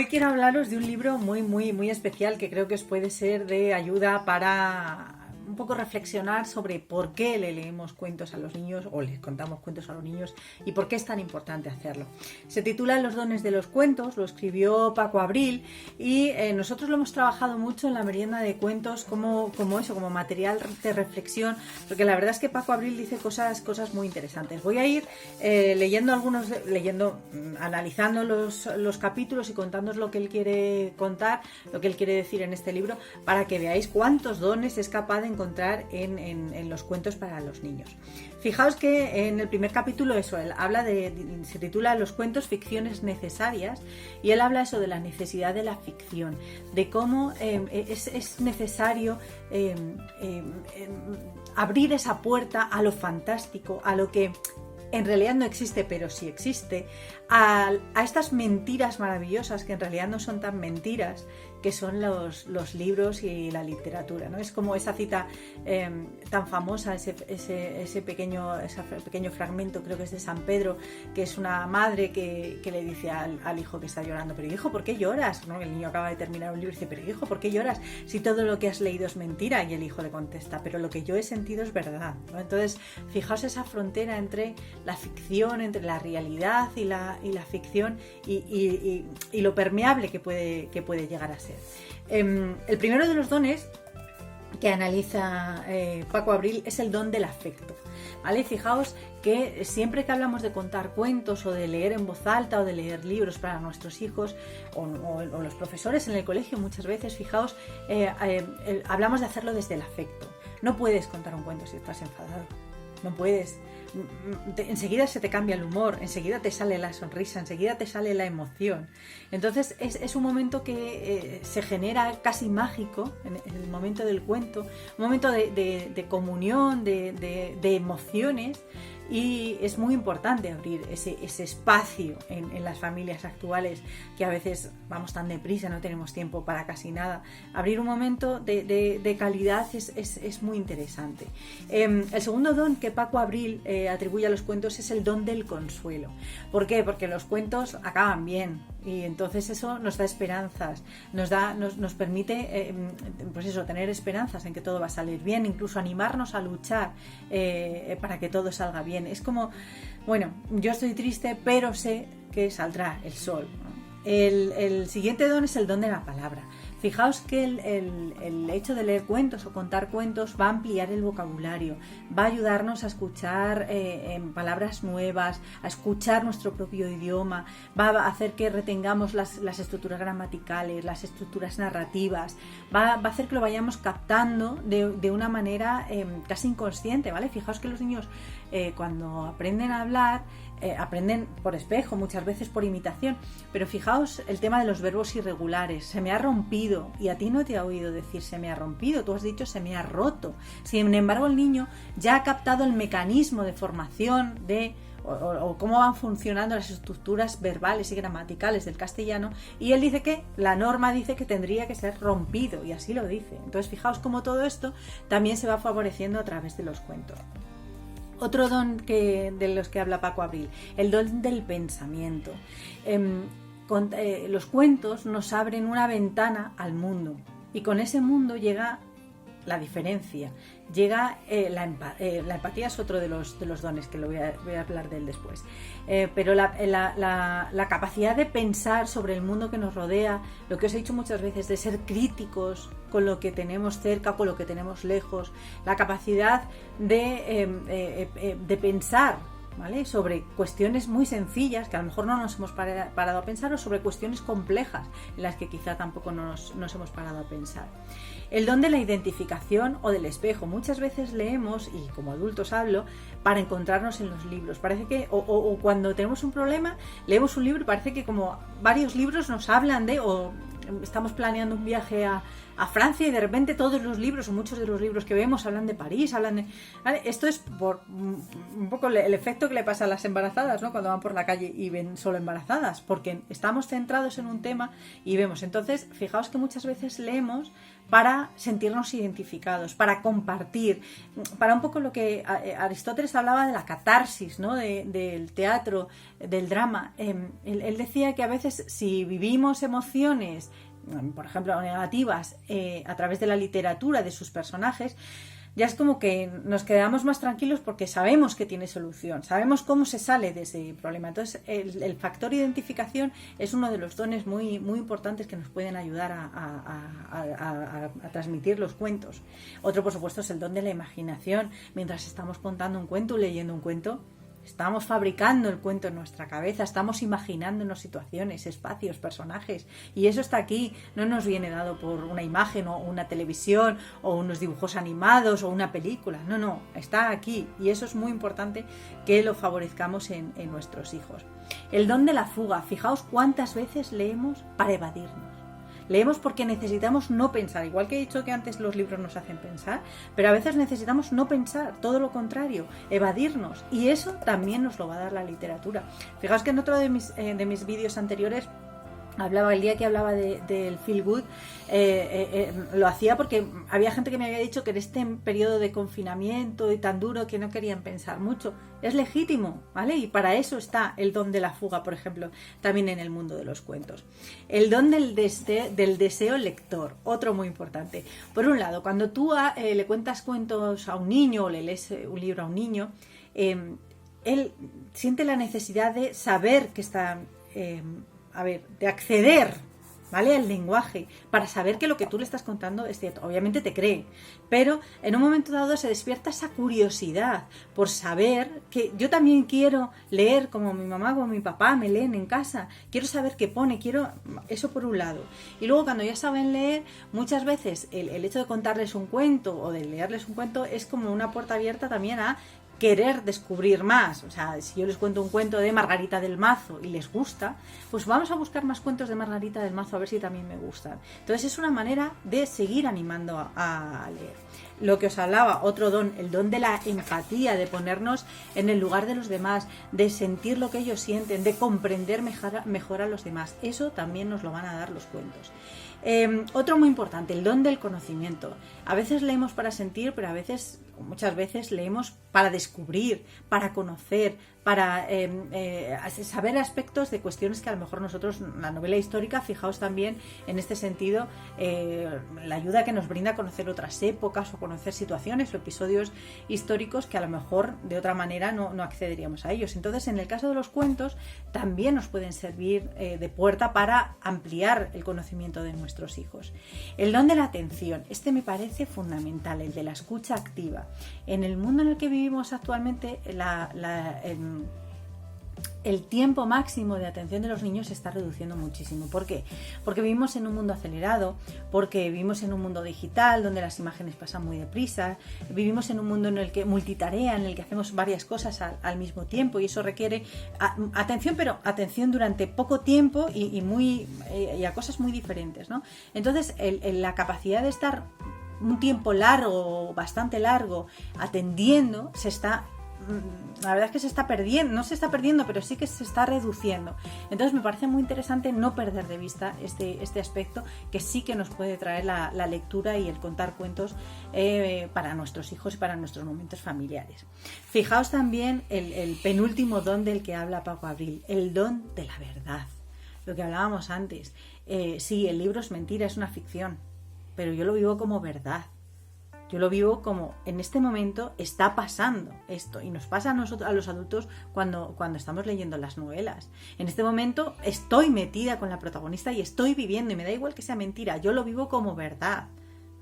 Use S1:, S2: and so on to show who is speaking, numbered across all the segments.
S1: Hoy quiero hablaros de un libro muy especial que creo que os puede ser de ayuda para un poco reflexionar sobre por qué le leemos cuentos a los niños o les contamos cuentos a los niños y por qué es tan importante hacerlo. Se titula Los dones de los cuentos, lo escribió Paco Abril y nosotros lo hemos trabajado mucho en la merienda de cuentos como material de reflexión, porque la verdad es que Paco Abril dice cosas muy interesantes. Voy a ir analizando los capítulos y contándoos lo que él quiere contar, lo que él quiere decir en este libro, para que veáis cuántos dones es capaz de encontrar en los cuentos para los niños. Fijaos que en el primer capítulo él habla se titula Los cuentos, ficciones necesarias, y él habla de la necesidad de la ficción, de cómo es necesario abrir esa puerta a lo fantástico, a lo que en realidad no existe, pero sí existe, a estas mentiras maravillosas que en realidad no son tan mentiras, que son los libros y la literatura, ¿no? Es como esa cita tan famosa, ese pequeño fragmento, creo que es de San Pedro, que es una madre que le dice al hijo que está llorando: pero hijo, ¿por qué lloras? ¿No? El niño acaba de terminar un libro y dice: pero hijo, ¿por qué lloras si todo lo que has leído es mentira? Y el hijo le contesta: pero lo que yo he sentido es verdad, ¿no? Entonces, fijaos esa frontera entre la ficción, entre la realidad y la ficción y lo permeable que puede llegar a ser. El primero de los dones que analiza Paco Abril es el don del afecto, ¿vale? Fijaos que siempre que hablamos de contar cuentos o de leer en voz alta o de leer libros para nuestros hijos o los profesores en el colegio, muchas veces, fijaos, hablamos de hacerlo desde el afecto. No puedes contar un cuento si estás enfadado, no puedes. Enseguida se te cambia el humor, enseguida te sale la sonrisa, enseguida te sale la emoción. Entonces es un momento que se genera casi mágico en el momento del cuento, un momento de comunión, de emociones. Y es muy importante abrir ese espacio en las familias actuales, que a veces vamos tan deprisa, no tenemos tiempo para casi nada. Abrir un momento de calidad es muy interesante. El segundo don que Paco Abril atribuye a los cuentos es el don del consuelo. ¿Por qué? Porque los cuentos acaban bien y entonces eso nos da esperanzas, nos permite tener esperanzas en que todo va a salir bien, incluso animarnos a luchar para que todo salga bien. Es como, bueno, yo estoy triste, pero sé que saldrá el sol, ¿no? El siguiente don es el don de la palabra. Fijaos que el hecho de leer cuentos o contar cuentos va a ampliar el vocabulario, va a ayudarnos a escuchar palabras nuevas, a escuchar nuestro propio idioma, va a hacer que retengamos las estructuras gramaticales, las estructuras narrativas, va a hacer que lo vayamos captando de una manera casi inconsciente, ¿vale? Fijaos que los niños cuando aprenden a hablar, aprenden por espejo, muchas veces por imitación, pero fijaos el tema de los verbos irregulares: se me ha rompido, y a ti no te ha oído decir se me ha rompido, tú has dicho se me ha roto. Sin embargo, el niño ya ha captado el mecanismo de formación o cómo van funcionando las estructuras verbales y gramaticales del castellano, y él dice que la norma dice que tendría que ser rompido, y así lo dice. Entonces fijaos cómo todo esto también se va favoreciendo a través de los cuentos. Otro don de los que habla Paco Abril, el don del pensamiento. Los cuentos nos abren una ventana al mundo, y con ese mundo llega la diferencia, llega la empatía. Es otro de los dones que voy a hablar de él después, pero la capacidad de pensar sobre el mundo que nos rodea, lo que os he dicho muchas veces, de ser críticos con lo que tenemos cerca, con lo que tenemos lejos, la capacidad de pensar, ¿vale?, sobre cuestiones muy sencillas que a lo mejor no nos hemos parado a pensar, o sobre cuestiones complejas en las que quizá tampoco nos hemos parado a pensar. El don de la identificación o del espejo. Muchas veces leemos, y como adultos hablo, para encontrarnos en los libros. Parece que, o cuando tenemos un problema, leemos un libro y parece que como varios libros nos hablan o estamos planeando un viaje a Francia y de repente todos los libros o muchos de los libros que vemos hablan de París, ¿vale? Esto es por un poco el efecto que le pasa a las embarazadas, ¿no? Cuando van por la calle y ven solo embarazadas, porque estamos centrados en un tema y vemos. Entonces, fijaos que muchas veces leemos para sentirnos identificados, para compartir, para un poco lo que Aristóteles hablaba de la catarsis, ¿no? Del teatro, del drama. Él decía que a veces si vivimos emociones, por ejemplo, negativas, a través de la literatura, de sus personajes, ya es como que nos quedamos más tranquilos porque sabemos que tiene solución, sabemos cómo se sale de ese problema. Entonces, el factor identificación es uno de los dones muy, muy importantes que nos pueden ayudar a transmitir los cuentos. Otro, por supuesto, es el don de la imaginación. Mientras estamos contando un cuento, leyendo un cuento, estamos fabricando el cuento en nuestra cabeza, estamos imaginándonos situaciones, espacios, personajes, y eso está aquí, no nos viene dado por una imagen o una televisión o unos dibujos animados o una película, no, está aquí, y eso es muy importante que lo favorezcamos en nuestros hijos. El don de la fuga, fijaos cuántas veces leemos para evadirnos. Leemos porque necesitamos no pensar, igual que he dicho que antes los libros nos hacen pensar, pero a veces necesitamos no pensar, todo lo contrario, evadirnos, y eso también nos lo va a dar la literatura. Fijaos que en otro de mis vídeos anteriores el día que hablaba del feel good, lo hacía porque había gente que me había dicho que en este periodo de confinamiento y tan duro que no querían pensar mucho. Es legítimo, ¿vale? Y para eso está el don de la fuga, por ejemplo, también en el mundo de los cuentos. El don del deseo lector, otro muy importante. Por un lado, cuando tú le cuentas cuentos a un niño o le lees un libro a un niño, él siente la necesidad de saber que está... de acceder, ¿vale?, al lenguaje, para saber que lo que tú le estás contando es cierto. Obviamente te cree, pero en un momento dado se despierta esa curiosidad por saber que yo también quiero leer como mi mamá o mi papá me leen en casa, quiero saber qué pone, quiero eso por un lado. Y luego cuando ya saben leer, muchas veces el hecho de contarles un cuento o de leerles un cuento es como una puerta abierta también a querer descubrir más. O sea, si yo les cuento un cuento de Margarita del Mazo y les gusta, pues vamos a buscar más cuentos de Margarita del Mazo a ver si también me gustan. Entonces es una manera de seguir animando a leer. Lo que os hablaba, otro don, el don de la empatía, de ponernos en el lugar de los demás, de sentir lo que ellos sienten, de comprender mejor a los demás. Eso también nos lo van a dar los cuentos. Otro muy importante, el don del conocimiento. A veces leemos para sentir, pero muchas veces leemos para descubrir, para conocer, para saber aspectos de cuestiones que a lo mejor nosotros, la novela histórica, fijaos también en este sentido, la ayuda que nos brinda a conocer otras épocas o conocer situaciones o episodios históricos que a lo mejor de otra manera no accederíamos a ellos. Entonces, en el caso de los cuentos, también nos pueden servir de puerta para ampliar el conocimiento de nuestros hijos. El don de la atención, este me parece fundamental, el de la escucha activa. En el mundo en el que vivimos actualmente, el tiempo máximo de atención de los niños se está reduciendo muchísimo. ¿Por qué? Porque vivimos en un mundo acelerado, porque vivimos en un mundo digital donde las imágenes pasan muy deprisa, vivimos en un mundo en el que multitarea, en el que hacemos varias cosas al mismo tiempo, y eso requiere atención, pero atención durante poco tiempo y a cosas muy diferentes, ¿no? Entonces, la capacidad de estar un tiempo largo, bastante largo, atendiendo, la verdad es que se está perdiendo, no se está perdiendo, pero sí que se está reduciendo. Entonces me parece muy interesante no perder de vista este aspecto, que sí que nos puede traer la lectura y el contar cuentos para nuestros hijos y para nuestros momentos familiares. Fijaos también el penúltimo don del que habla Paco Abril, el don de la verdad. Lo que hablábamos antes, sí, el libro es mentira, es una ficción, pero yo lo vivo como verdad. Yo lo vivo como en este momento está pasando esto, y nos pasa a nosotros, a los adultos, cuando estamos leyendo las novelas. En este momento estoy metida con la protagonista y estoy viviendo, y me da igual que sea mentira, yo lo vivo como verdad,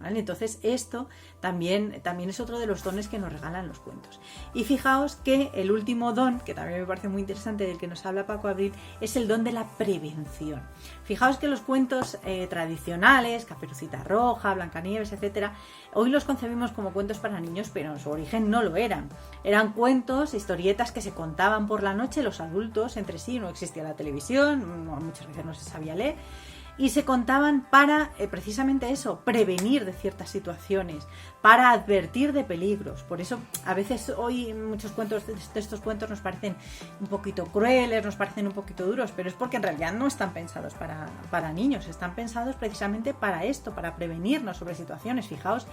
S1: ¿vale? Entonces esto también es otro de los dones que nos regalan los cuentos. Y fijaos que el último don, que también me parece muy interesante, del que nos habla Paco Abril, es el don de la prevención. Fijaos que los cuentos tradicionales, Caperucita Roja, Blancanieves, etcétera, hoy los concebimos como cuentos para niños, pero en su origen no lo eran. Eran cuentos, historietas que se contaban por la noche los adultos entre sí, no existía la televisión, muchas veces no se sabía leer. y se contaban para precisamente eso, prevenir de ciertas situaciones, para advertir de peligros. Por eso a veces hoy muchos cuentos de estos cuentos nos parecen un poquito crueles, nos parecen un poquito duros, pero es porque en realidad no están pensados para niños, están pensados precisamente para esto, para prevenirnos sobre situaciones. Fijaos,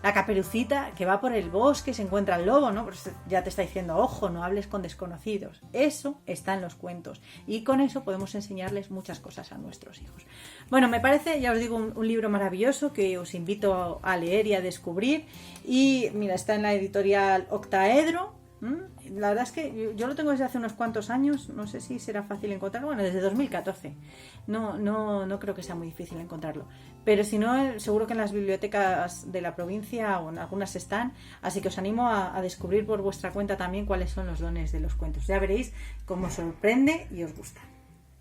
S1: la Caperucita que va por el bosque, se encuentra el lobo, ¿no? Pues ya te está diciendo, ojo, no hables con desconocidos. Eso está en los cuentos y con eso podemos enseñarles muchas cosas a nuestros hijos. Bueno, me parece, ya os digo, un libro maravilloso que os invito a leer y a descubrir. Y mira, está en la editorial Octaedro. La verdad es que yo lo tengo desde hace unos cuantos años, no sé si será fácil encontrarlo, bueno, desde 2014, no creo que sea muy difícil encontrarlo, pero si no, seguro que en las bibliotecas de la provincia o en algunas están, así que os animo a descubrir por vuestra cuenta también cuáles son los dones de los cuentos, ya veréis cómo os sorprende y os gusta.